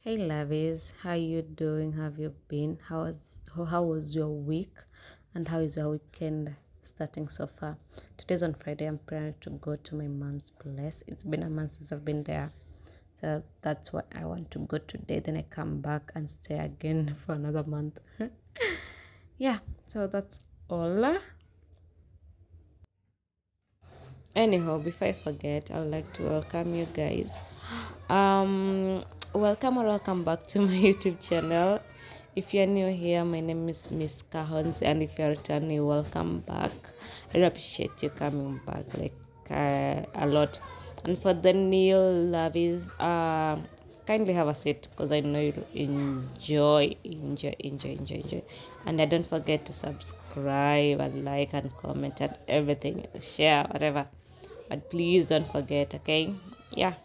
Hey lovies, how you doing? Have you been? How was your week? And how is your weekend starting so far? Today's on Friday. I'm planning to go to my mom's place. It's been a month since I've been there. So that's what I want to go today. Then I come back and stay again for another month. Yeah, so that's all. Anyhow, before I forget, I would like to welcome you guys. Welcome or welcome back to my YouTube channel. If you're new here, my name is Miss Kahonzi, and if you're returning, welcome back. I really appreciate you coming back a lot. And for the new lovies, kindly have a seat because I know you'll enjoy. And don't forget to subscribe and like and comment and everything, share, whatever. But please don't forget, okay? Yeah.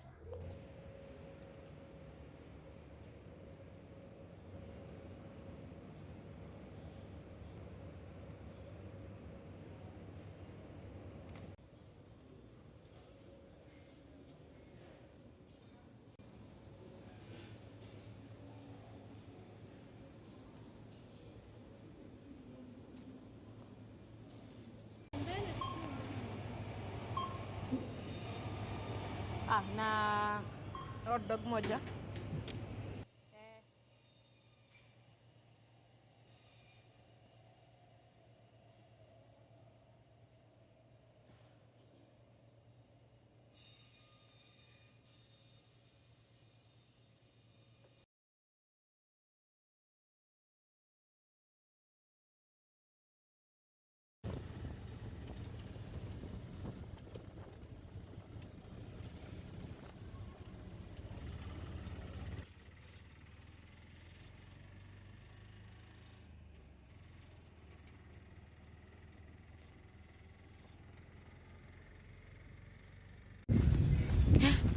Na hot dog moja.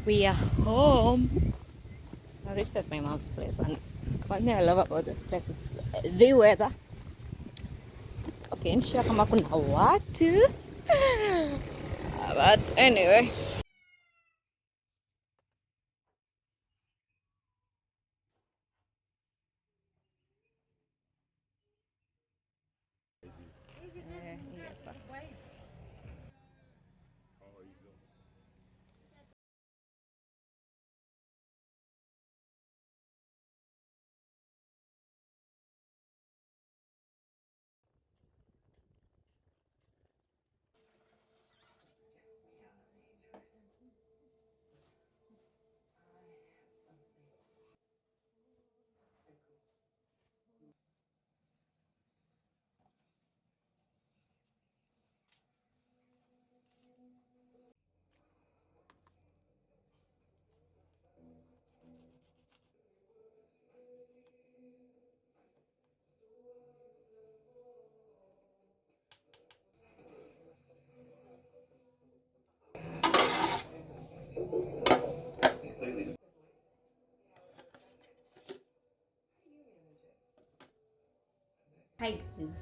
We are home. I reached at my mom's place, and one thing I love about this place is the weather. Okay, nisha kama kuna watu. But anyway. Hi guys,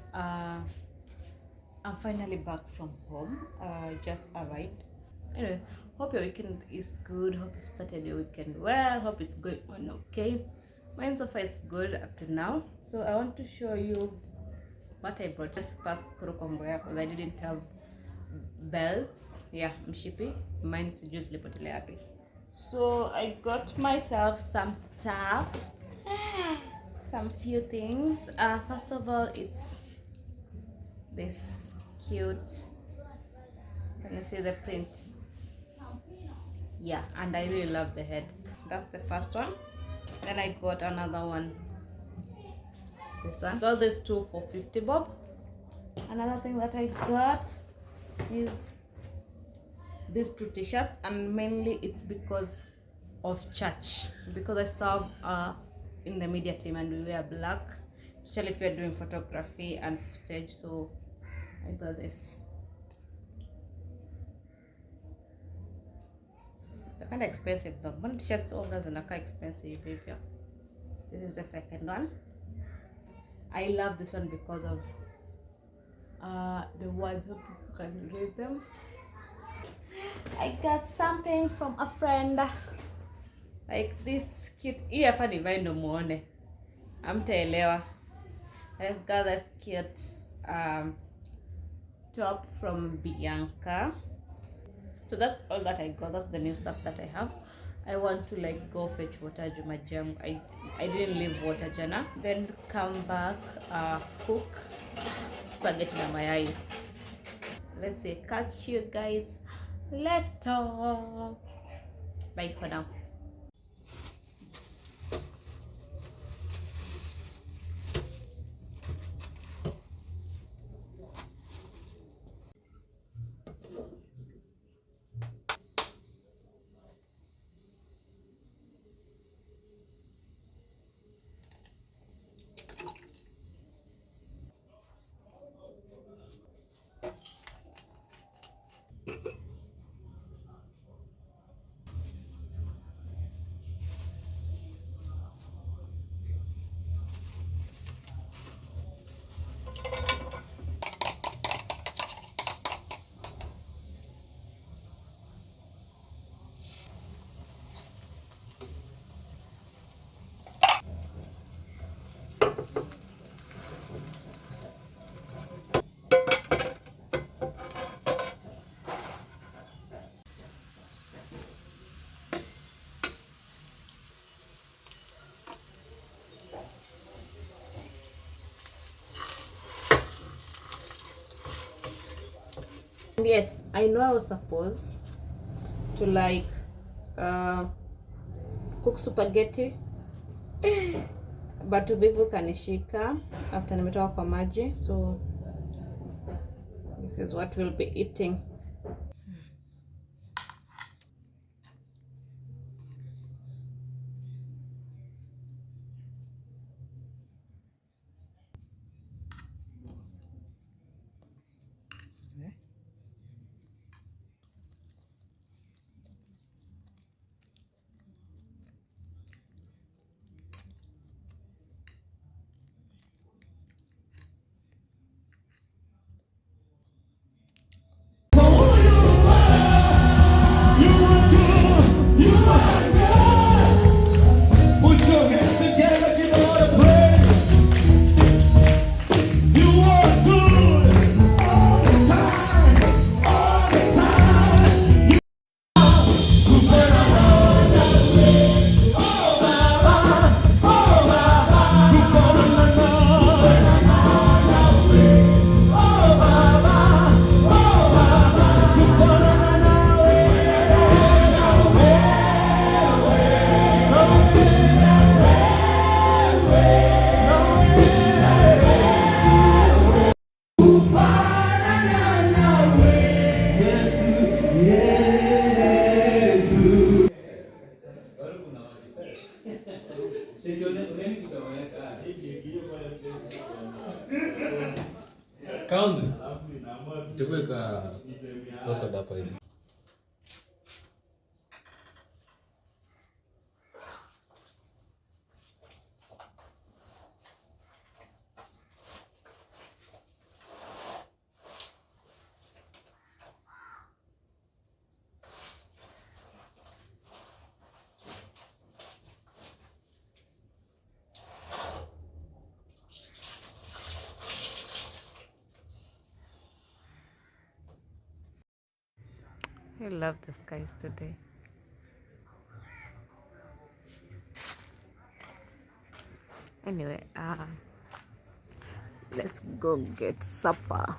I'm finally back from home. Just arrived. Anyway, hope your weekend is good. Hope you started your weekend well. Hope it's going on okay. Mine so far is good up to now. So I want to show you what I brought. Just past Kurukomboya because I didn't have belts. Yeah, mshipi. Mine is usually happy. So I got myself some stuff. Some few things. First of all, it's this cute, can you see the print? Yeah, and I really love the head. That's the first one. Then I got another one, this one. Got these two for 50 bob. Another thing that I got is these two t-shirts, and mainly it's because of church, because I serve in the media team and we wear black, especially if you're doing photography and stage. So I got this. They're kind of expensive though. One t-shirt's all doesn't look expensive. Yeah. This is the second one. I love this one because of the words. Hope you can read them. I got something from a friend. like this cute. Hii hapa nivae ndo muone, amtaelewa. I've got this cute top from Bianca. So that's all that I got. That's the new stuff that I have. I want to like go fetch water jumajang. I didn't leave water jana. Then come back, cook spaghetti na mayai. Let's say catch you guys later. Bye for now. Yes, I know I was supposed to like cook spaghetti but uvivu kanishika after nimetoka kwa maji, so this is what we'll be eating. Kahonzi. Tuweka tosa hapa hivi. I love the skies today. Anyway, let's go get supper.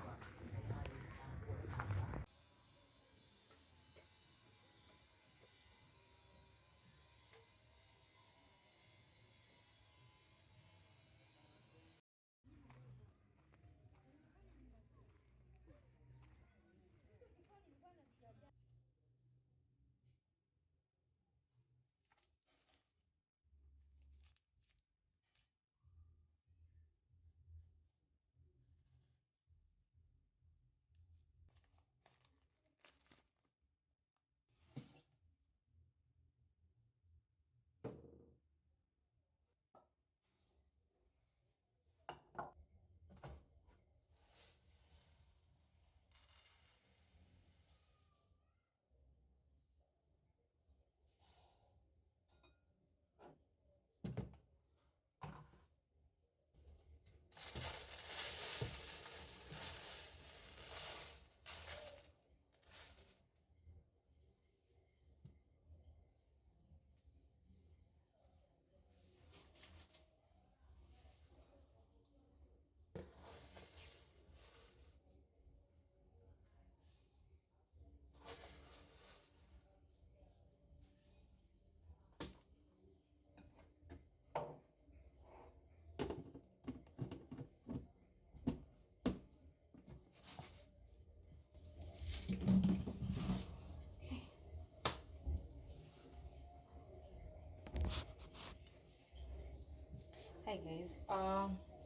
Hi guys, I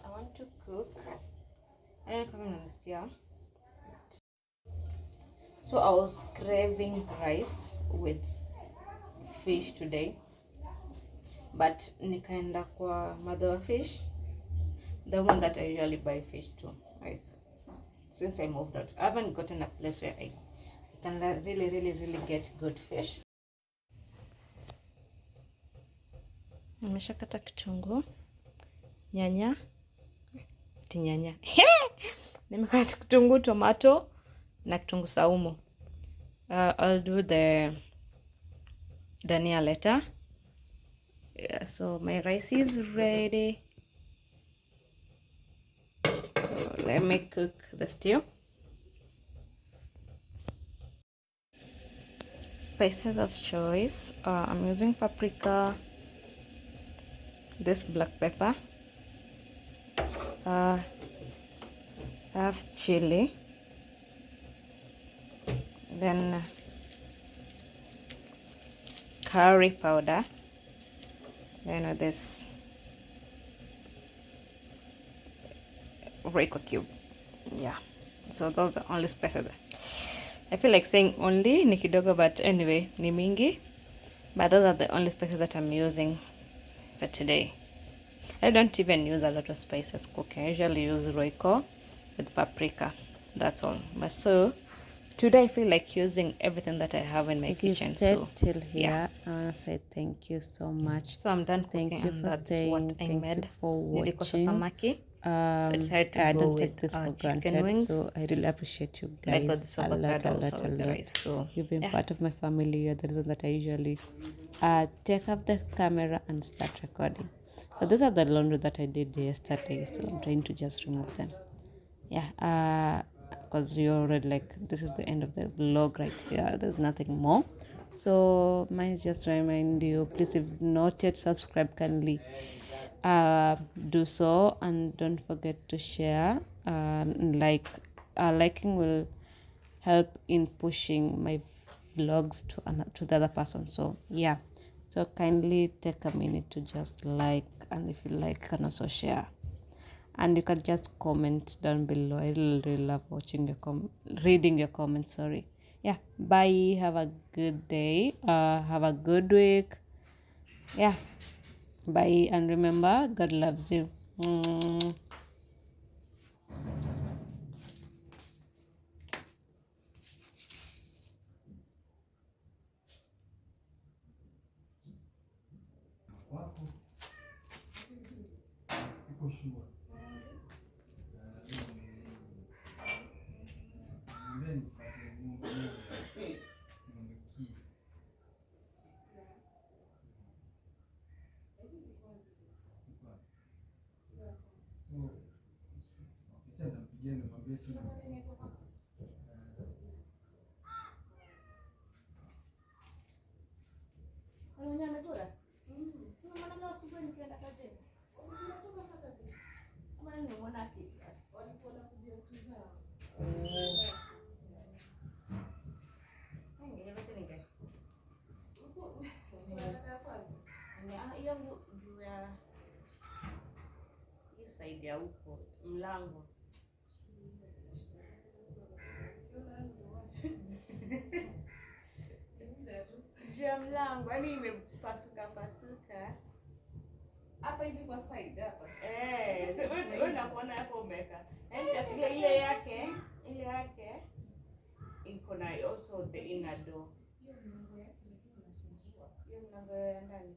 want to cook. I don't know kama mnanisikia. So I was craving rice with fish today, but nikaenda kwa mother wa fish, the one that I usually buy fish to. Like since I moved out, I haven't gotten a place where I can really get good fish. Nimeshakata kitunguu, nyanya, nyanya. Nimekata kitunguu, tomato na kitunguu saumu. I'll do the dania later. Yeah, so my rice is ready. Let me cook the stew. Spices of choice. I'm using paprika, this black pepper. I have chili. Then curry powder. Then this Royco cube. Yeah. So those are the only spices. I feel like saying only ni kidogo, but anyway, ni mingi. But those are the only spices that I'm using for today. I don't even use a lot of spices cooking. I usually use Royco with paprika. That's all. But so today I feel like using everything that I have in my kitchen. If you've stayed till here, yeah. I want to say thank you so much. So I'm done cooking. Thank you for that's staying. what I Thank made. you for Nilikosa watching. samaki. So I decided to I go don't take with this for chicken granted. wings. So I really appreciate you I got guys this a avocado lot. also with the rice. So You've been yeah. part of my family. You're the reason that I usually take up the camera and start recording. So these are the laundry that I did yesterday. So I'm trying to just remove them. Yeah, because you're already like, this is the end of the vlog right here. There's nothing more. So mine is just to remind you, please, if not yet subscribe, kindly do so, and don't forget to share. Liking will help in pushing my vlogs to the other person. So yeah, so kindly take a minute to just like, and if you like, you can also share, and you can just comment down below. I really love watching your reading your comments. Sorry. Yeah, bye. Have a good day. Have a good week. Yeah, bye, and remember, God loves you. Side ya huko mlango. Jia mlango, yani imepasuka pasuka. Hapa hivi kwa side hapa. Wewe unakuona hapo umeka. Yaani kasikia ile yake iko na also the inner door. Hiyo mlango ya ndani.